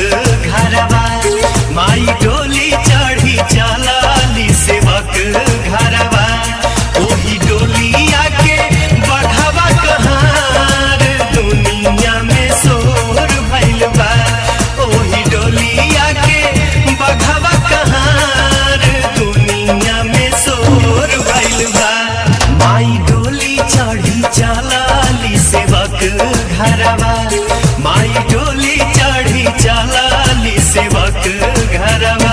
घरवा माई डोली चढ़ी चलाली सेवक घरवा ओही डोलिया के बढ़ावा कहार दुनिया में शोर भइल बा ओही डोलिया के बढ़ावा कहार दुनिया में शोर भइल बा माई डोली चढ़ी चलाली सेवक घरवा माई डोली चढ़ी चलाली सेवक घरवा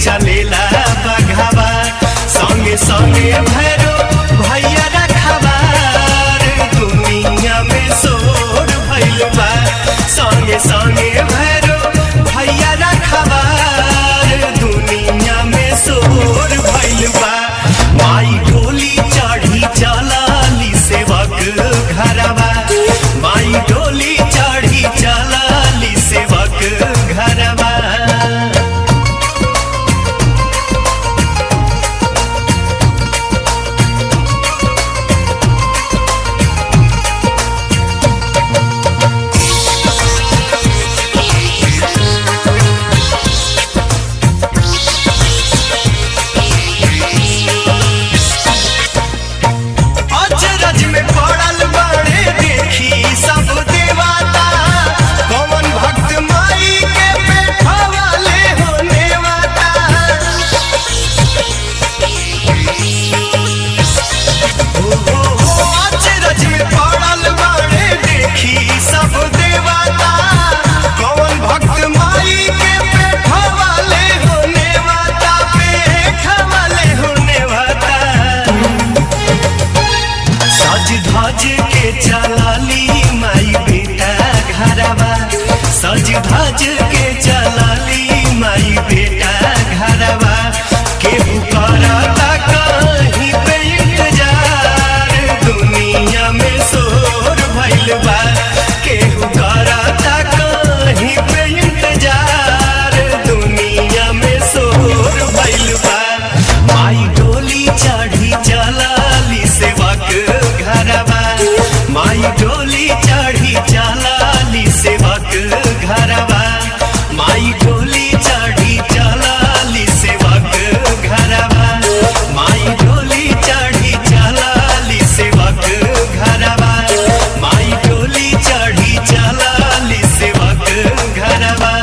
चलेला बघावा संगे संगे भैरो भैया रखवार दुनिया में शोर भइल बा संगे संगे भैरो भैया रखवार दुनिया में शोर भइल बा माई डोली चढ़ी चलाली सेवक घरवा माई डोली चढ़ी चलाली सेवक घरवा सज धज के चलाली माई बेटा घरवा केहू करता कहीं पे इंतजार दुनिया में शोर भइल बा केहू करता कहीं पे इंतजार दुनिया में शोर भइल बा माई डोली चढ़ी चलाली सेवक घरवा माई डोली चढ़ी चलाली सेवक घरवा माई डोली चढ़ी चलाली सेवक घरवा माई डोली चढ़ी चलाली सेवक घरवा माई डोली चढ़ी चलाली सेवक घरवा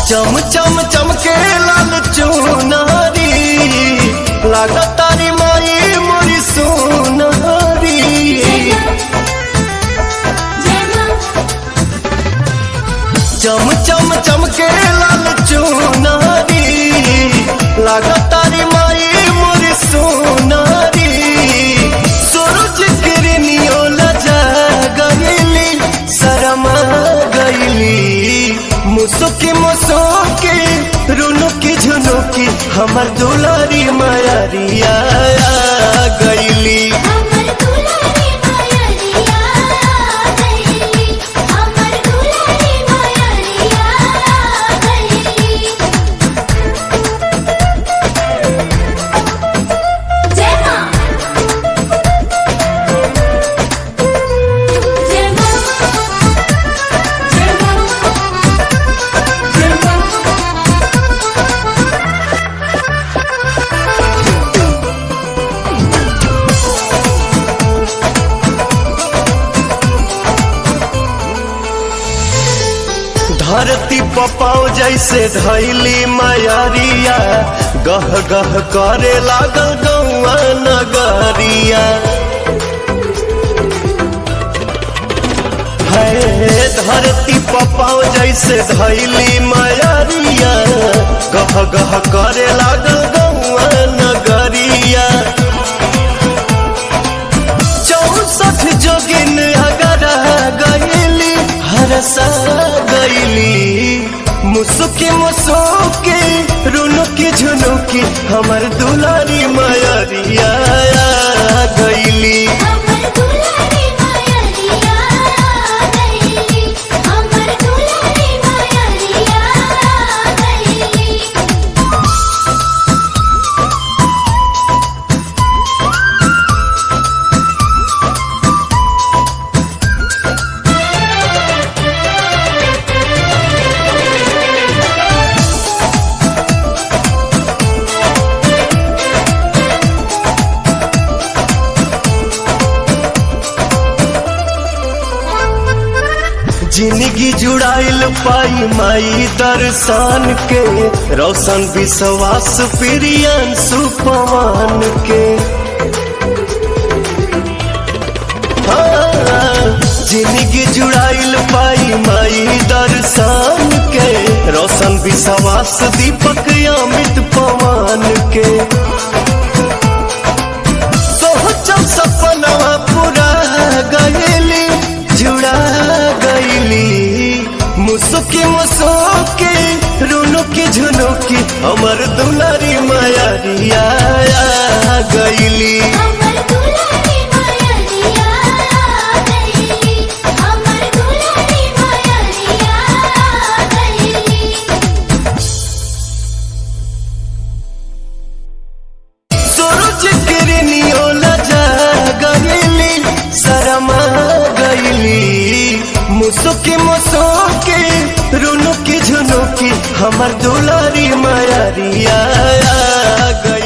चम चम चमके लाल चुनारी लागा तारी माई मोरी सोनारी चम चम चमके लाल चुनारी लागा तारी माई मोरी सोनारी सूरज किरनियो लजा गईली शरमा गईली मुसुकी मुसुकी रुनुकी झुनुकी हमर दुलारी मायारिया गईली। पपाओ जैसे धैली मायरिया गह गह करे लागल गौआ नगरिया। है धरती पपाओ जैसे धैली मायरिया गह गह करे लागल गौआ नगरिया। 64 जोगिन अगर गईली हरसा गईली मुसुकी मुसुकी रुनुकी झुनुकी हमर दुलारी मायरिया गईली। जिंदगी जुड़ाइल पाई माई दर्शन के रोशन विश्वास प्रियन सुपवान के। जिंदगी जुड़ाइल पाई माई दर्शन के रोशन विश्वास दीपक अमित पवन के। सोचम सपना पूरा गईली जुड़ा गईली मुसुकी मुसुकी रुनुकी झुनुकी हमर दुलारी मायरिया गईली। सूरज किरनियो लजा गईली शरमा गईली मुसुकी मुसुकी रुनुकी झुनुकी हमर दुलारी मायरिया गईली।